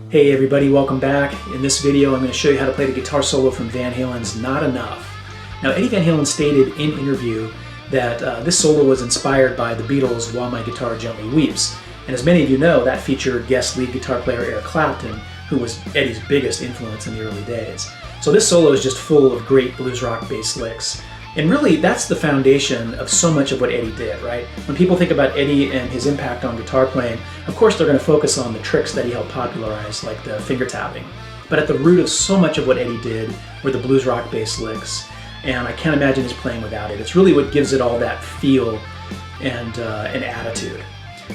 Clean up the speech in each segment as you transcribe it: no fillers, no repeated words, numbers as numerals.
Hey everybody, welcome back. In this video I'm going to show you how to play the guitar solo from Van Halen's Not Enough. Now Eddie Van Halen stated in interview that this solo was inspired by the Beatles' While My Guitar Gently Weeps. And as many of you know, that featured guest lead guitar player Eric Clapton, who was Eddie's biggest influence in the early days. So this solo is just full of great blues rock bass licks. And really, that's the foundation of so much of what Eddie did, right? When people think about Eddie and his impact on guitar playing, of course they're going to focus on the tricks that he helped popularize, like the finger tapping. But at the root of so much of what Eddie did were the blues rock bass licks, and I can't imagine his playing without it. It's really what gives it all that feel and attitude.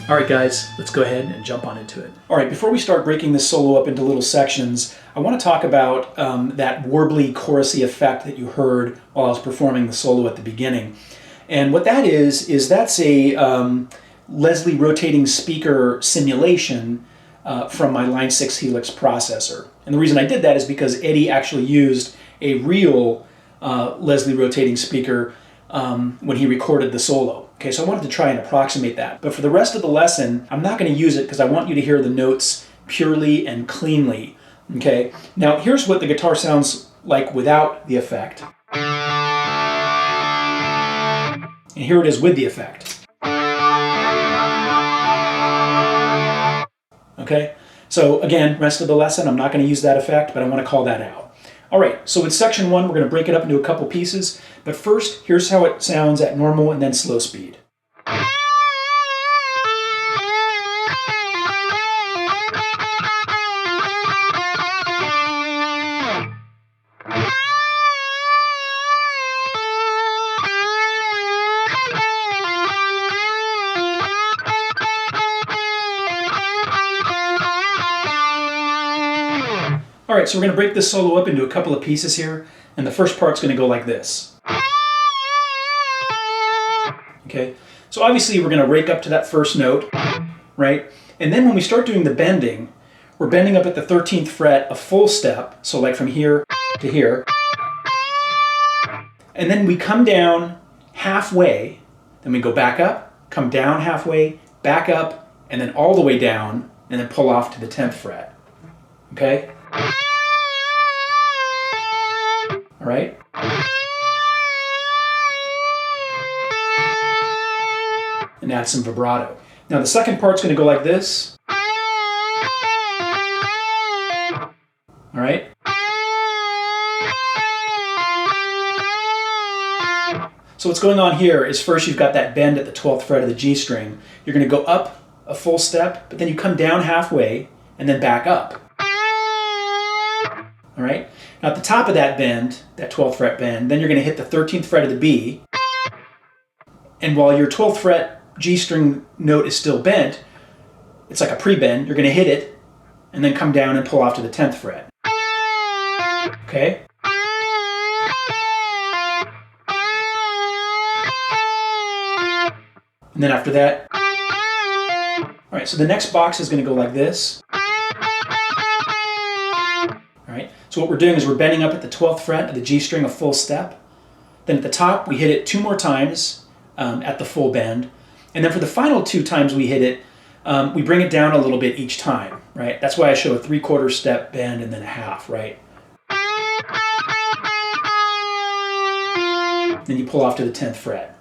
All right, guys, let's go ahead and jump on into it. All right, before we start breaking this solo up into little sections, I want to talk about that warbly, chorusy effect that you heard while I was performing the solo at the beginning. And what that is that's a Leslie rotating speaker simulation from my Line 6 Helix processor. And the reason I did that is because Eddie actually used a real Leslie rotating speaker when he recorded the solo. Okay, so I wanted to try and approximate that. But for the rest of the lesson, I'm not going to use it because I want you to hear the notes purely and cleanly. Okay, now here's what the guitar sounds like without the effect. And here it is with the effect. Okay, so again, rest of the lesson, I'm not going to use that effect, but I want to call that out. All right, so with section one, we're going to break it up into a couple pieces. But first, here's how it sounds at normal and then slow speed. All right, so we're going to break this solo up into a couple of pieces here, and the first part's going to go like this. Okay, so obviously we're going to rake up to that first note, right? And then when we start doing the bending, we're bending up at the 13th fret a full step, so like from here to here. And then we come down halfway, then we go back up, come down halfway, back up, and then all the way down, and then pull off to the 10th fret. Okay? All right? And add some vibrato. Now the second part's going to go like this. All right? So what's going on here is first you've got that bend at the 12th fret of the G string. You're going to go up a full step, but then you come down halfway and then back up. All right? Now at the top of that bend, that 12th fret bend, then you're going to hit the 13th fret of the B. And while your 12th fret G string note is still bent, it's like a pre-bend, you're going to hit it and then come down and pull off to the 10th fret. Okay? And then after that, all right, so the next box is going to go like this. All right, so what we're doing is we're bending up at the 12th fret of the G string a full step. Then at the top, we hit it 2 more times at the full bend. And then for the final 2 times we hit it, we bring it down a little bit each time, right? That's why I show a 3/4 step bend and then a half, right? Then you pull off to the 10th fret.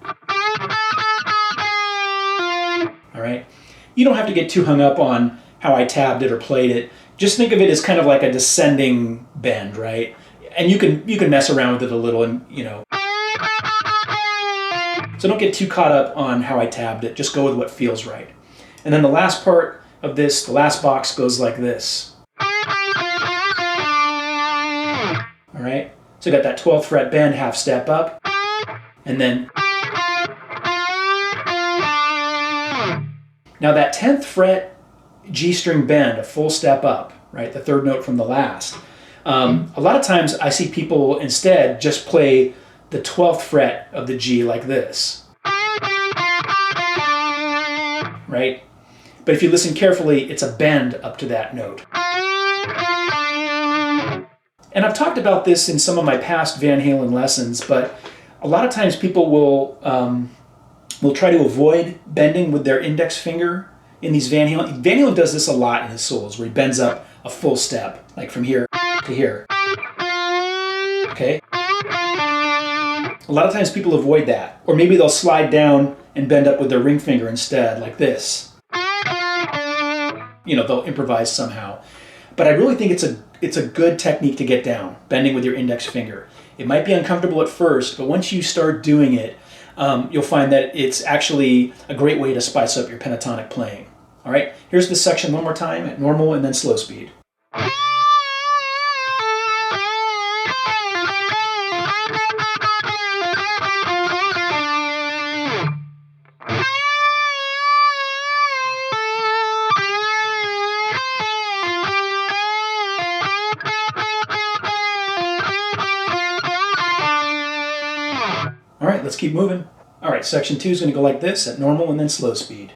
All right? You don't have to get too hung up on how I tabbed it or played it. Just think of it as kind of like a descending bend, right? And you can mess around with it a little and, you know. So don't get too caught up on how I tabbed it. Just go with what feels right. And then the last part of this, the last box goes like this. All right? So you got that 12th fret bend, half step up, and then. Now that 10th fret G string bend, a full step up, right? The third note from the last. A lot of times I see people instead just play the 12th fret of the G like this. Right? But if you listen carefully, it's a bend up to that note. And I've talked about this in some of my past Van Halen lessons, but a lot of times people will try to avoid bending with their index finger in these Van Halen. Van Halen does this a lot in his solos, where he bends up a full step, like from here to here. Okay? A lot of times people avoid that. Or maybe they'll slide down and bend up with their ring finger instead, like this. You know, they'll improvise somehow. But I really think it's a good technique to get down, bending with your index finger. It might be uncomfortable at first, but once you start doing it, you'll find that it's actually a great way to spice up your pentatonic playing. All right, here's this section one more time at normal and then slow speed. All right, let's keep moving. All right, section 2 is going to go like this at normal and then slow speed.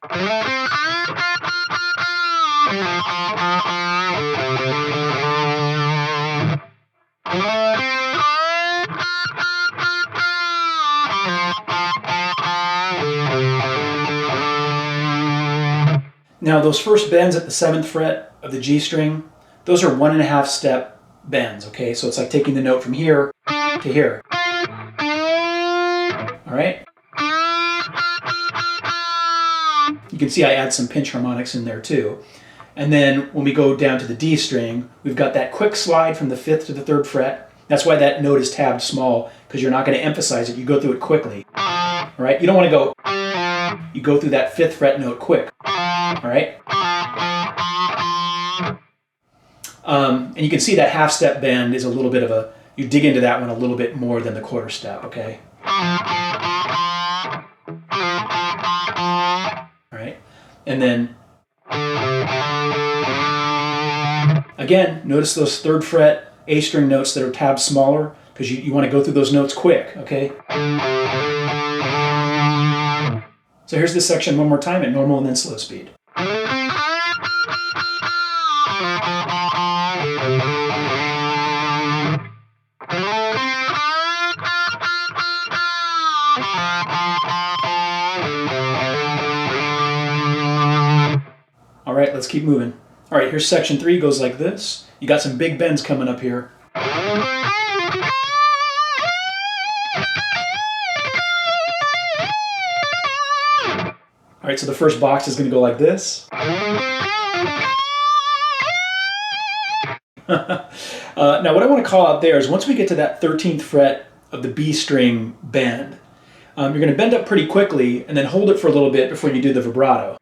Now those first bends at the 7th fret of the G string, those are 1.5 step bends, okay? So it's like taking the note from here to here. All right? You can see I add some pinch harmonics in there too. And then when we go down to the D string, we've got that quick slide from the 5th to the 3rd fret. That's why that note is tabbed small, because you're not going to emphasize it. You go through it quickly. All right? You don't want to go, you go through that 5th fret note quick. All right? And you can see that half step bend is a little bit of a, you dig into that one a little bit more than the quarter step, okay? All right? And then, again, notice those 3rd fret A string notes that are tabbed smaller, because you want to go through those notes quick, okay? So here's this section one more time at normal and then slow speed. All right, let's keep moving. All right, here's section 3, goes like this. You got some big bends coming up here. All right, so the first box is going to go like this. Now what I want to call out there is once we get to that 13th fret of the B string bend, you're going to bend up pretty quickly and then hold it for a little bit before you do the vibrato.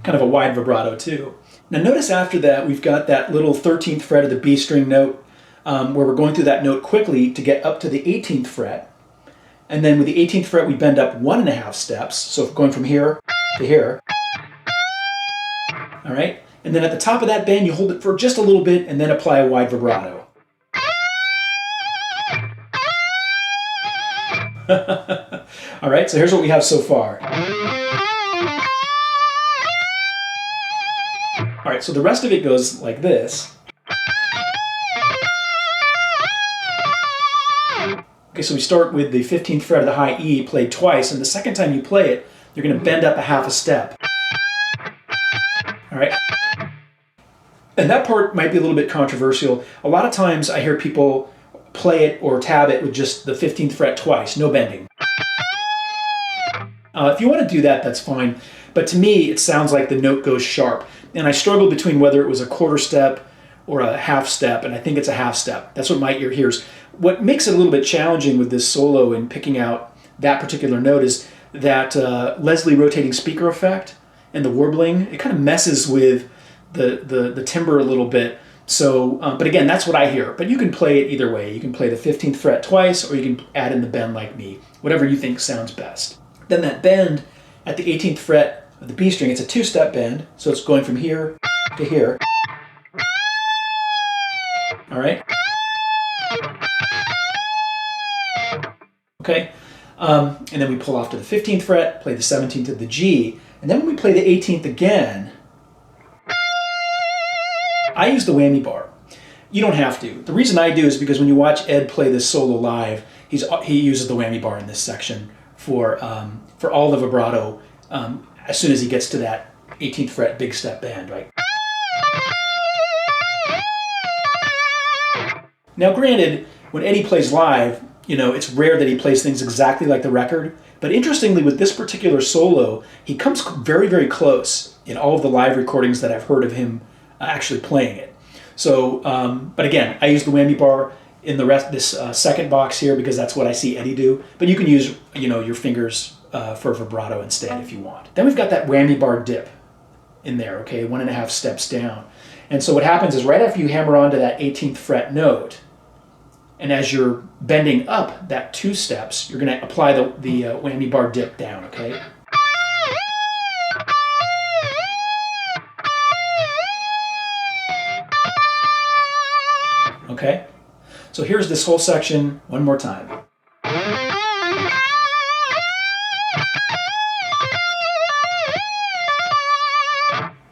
Kind of a wide vibrato too. Now notice after that we've got that little 13th fret of the B string note where we're going through that note quickly to get up to the 18th fret. And then with the 18th fret we bend up 1.5 steps, so going from here to here. All right? And then at the top of that bend you hold it for just a little bit and then apply a wide vibrato. All right, so here's what we have so far. All right, so the rest of it goes like this. Okay, so we start with the 15th fret of the high E played twice, and the second time you play it, you're going to bend up 1/2 step. All right? And that part might be a little bit controversial. A lot of times I hear people play it or tab it with just the 15th fret twice, no bending. If you want to do that, that's fine. But to me, it sounds like the note goes sharp. And I struggled between whether it was a quarter step or a 1/2 step, and I think it's a 1/2 step. That's what my ear hears. What makes it a little bit challenging with this solo and picking out that particular note is that Leslie rotating speaker effect and the warbling. It kind of messes with the timbre a little bit. So, but again, that's what I hear. But you can play it either way. You can play the 15th fret twice, or you can add in the bend like me. Whatever you think sounds best. Then that bend at the 18th fret of the B string, it's a 2-step bend, so it's going from here to here. All right? Okay? And then we pull off to the 15th fret, play the 17th to the G, and then when we play the 18th again, I use the whammy bar. You don't have to. The reason I do is because when you watch Ed play this solo live, he uses the whammy bar in this section for all the vibrato as soon as he gets to that 18th fret big step bend, right? Now granted, when Eddie plays live, it's rare that he plays things exactly like the record, but interestingly with this particular solo, he comes very, very close in all of the live recordings that I've heard of him actually playing it. So, but again, I use the whammy bar in this second box here because that's what I see Eddie do, but you can use, your fingers for vibrato instead if you want. Then we've got that whammy bar dip in there, okay, 1.5 steps down. And so what happens is right after you hammer onto that 18th fret note, and as you're bending up that 2 steps, you're going to apply the whammy bar dip down, okay? Okay? So here's this whole section one more time.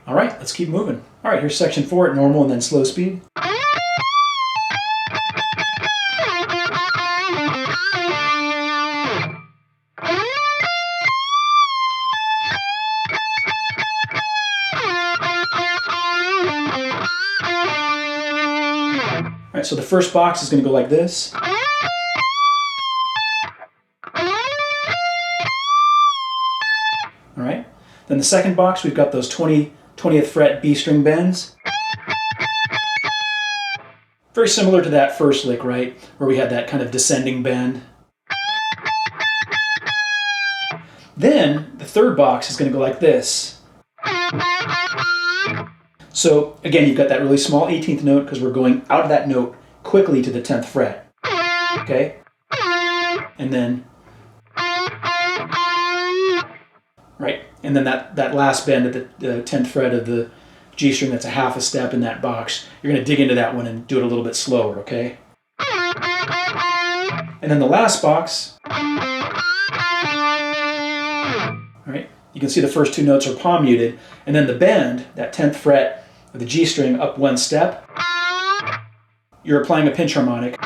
All right, let's keep moving. All right, here's section 4 at normal and then slow speed. All right, so the first box is going to go like this. All right, then the second box, we've got those 20th fret B string bends. Very similar to that first lick, right, where we had that kind of descending bend. Then the third box is going to go like this. So again, you've got that really small 18th note because we're going out of that note quickly to the 10th fret. Okay? And then, right? And then that last bend at the 10th fret of the G string, that's a half a step in that box. You're going to dig into that one and do it a little bit slower, okay? And then the last box, all right? You can see the first 2 notes are palm muted, and then the bend, that 10th fret of the G string up 1 step, you're applying a pinch harmonic,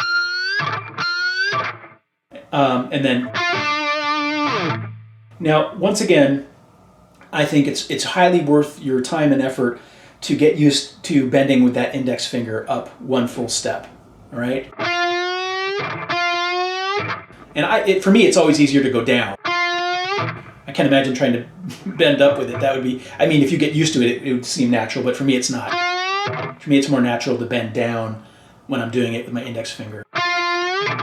and then, now once again, I think it's highly worth your time and effort to get used to bending with that index finger up 1 full step, all right? And for me, it's always easier to go down. I can't imagine trying to bend up with it. That would be, I mean, if you get used to it, it would seem natural, but for me, it's not. For me, it's more natural to bend down when I'm doing it with my index finger.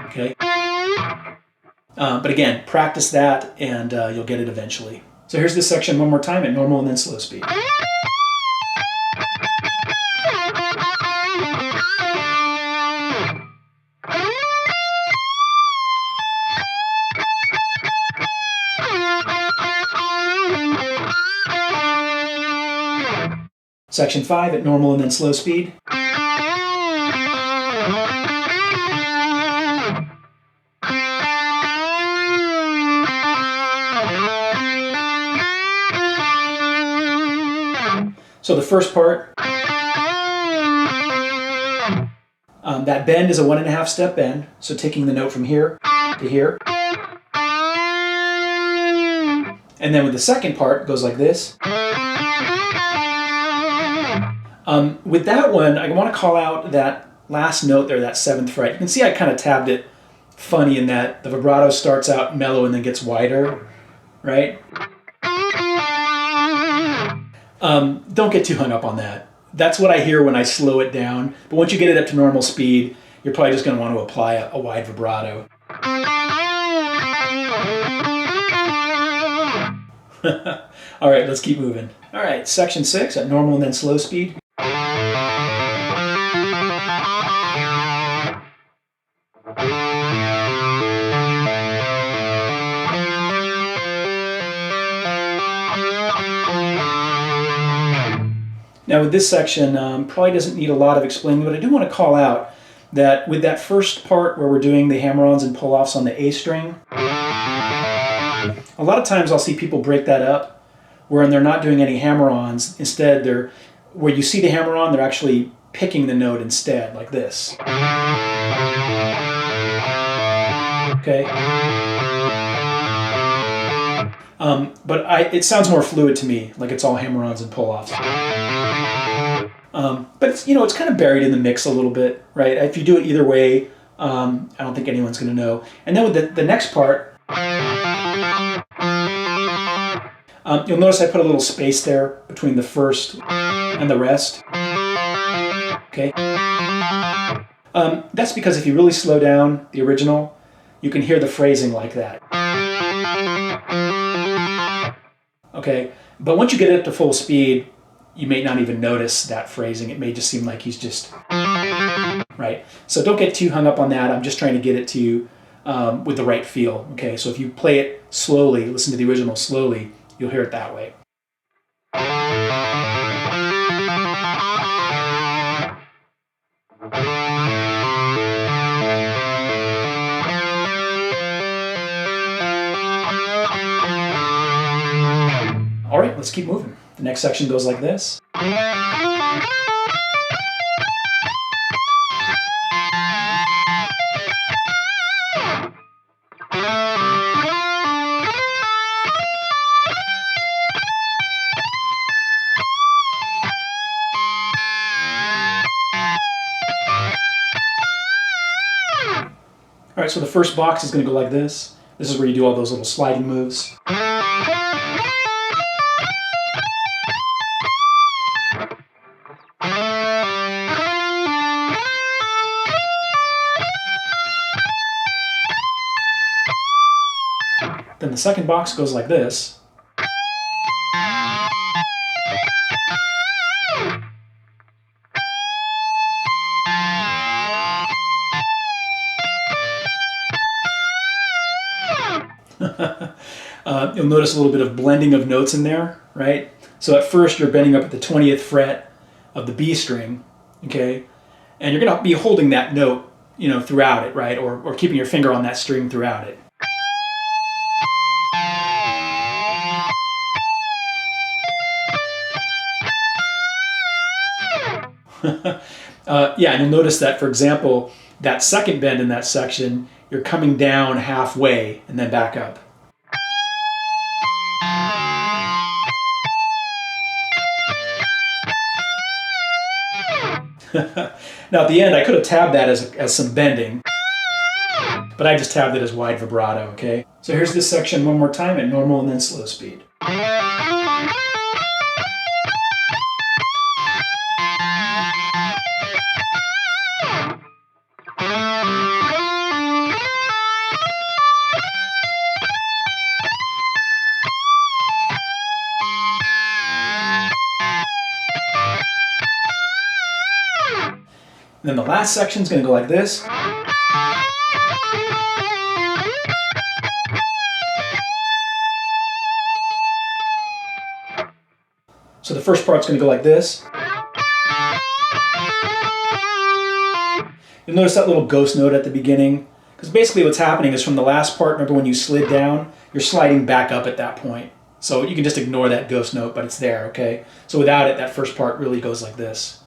Okay? But again, practice that and you'll get it eventually. So here's this section one more time at normal and then slow speed. Section 5 at normal and then slow speed. So the first part, that bend is a 1.5 step bend, so taking the note from here to here. And then with the second part, it goes like this. With that one, I want to call out that last note there, that 7th fret. You can see I kind of tabbed it funny in that the vibrato starts out mellow and then gets wider, right? Don't get too hung up on that. That's what I hear when I slow it down. But once you get it up to normal speed, you're probably just going to want to apply a wide vibrato. All right, let's keep moving. All right, section 6 at normal and then slow speed. Now with this section, probably doesn't need a lot of explaining, but I do want to call out that with that first part where we're doing the hammer-ons and pull-offs on the A string, a lot of times I'll see people break that up where they're not doing any hammer-ons. Instead, where you see the hammer-on, they're actually picking the note instead, like this. Okay? But it sounds more fluid to me, like it's all hammer-ons and pull-offs. But it's, it's kind of buried in the mix a little bit, right? If you do it either way, I don't think anyone's going to know. And then with the next part, you'll notice I put a little space there between the first and the rest. Okay. That's because if you really slow down the original, you can hear the phrasing like that. Okay, but once you get it up to full speed, you may not even notice that phrasing. It may just seem like he's just, right? So don't get too hung up on that. I'm just trying to get it to you with the right feel, okay? So if you play it slowly, listen to the original slowly, you'll hear it that way. All right, let's keep moving. The next section goes like this. All right, so the first box is going to go like this. This is where you do all those little sliding moves. Then the second box goes like this. You'll notice a little bit of blending of notes in there, right? So at first you're bending up at the 20th fret of the B string, okay? And you're going to be holding that note, throughout it, right? Or keeping your finger on that string throughout it. Yeah, and you'll notice that, for example, that second bend in that section, you're coming down halfway and then back up. Now at the end, I could have tabbed that as some bending, but I just tabbed it as wide vibrato, okay? So here's this section one more time at normal and then slow speed. And then the last section is going to go like this. So the first part's going to go like this. You'll notice that little ghost note at the beginning, because basically what's happening is from the last part, remember when you slid down, you're sliding back up at that point. So you can just ignore that ghost note, but it's there, okay? So without it, that first part really goes like this.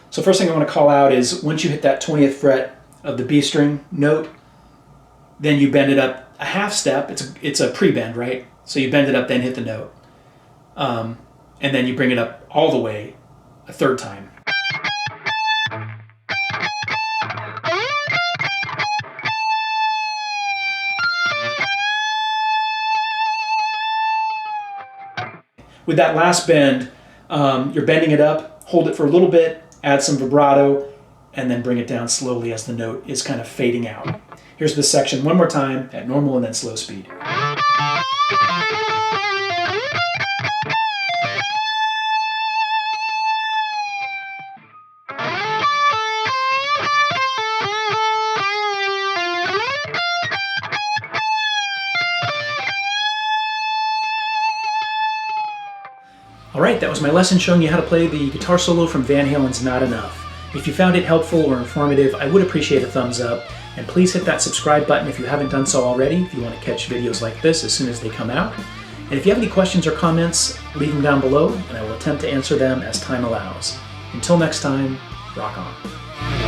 So first thing I want to call out is once you hit that 20th fret of the B string note, then you bend it up a half step. It's a pre-bend, right? So you bend it up, then hit the note. And then you bring it up all the way a third time. With that last bend, you're bending it up, hold it for a little bit, add some vibrato, and then bring it down slowly as the note is kind of fading out. Here's this section one more time at normal and then slow speed. Alright, that was my lesson showing you how to play the guitar solo from Van Halen's Not Enough. If you found it helpful or informative, I would appreciate a thumbs up, and please hit that subscribe button if you haven't done so already, if you want to catch videos like this as soon as they come out. And if you have any questions or comments, leave them down below, and I will attempt to answer them as time allows. Until next time, rock on.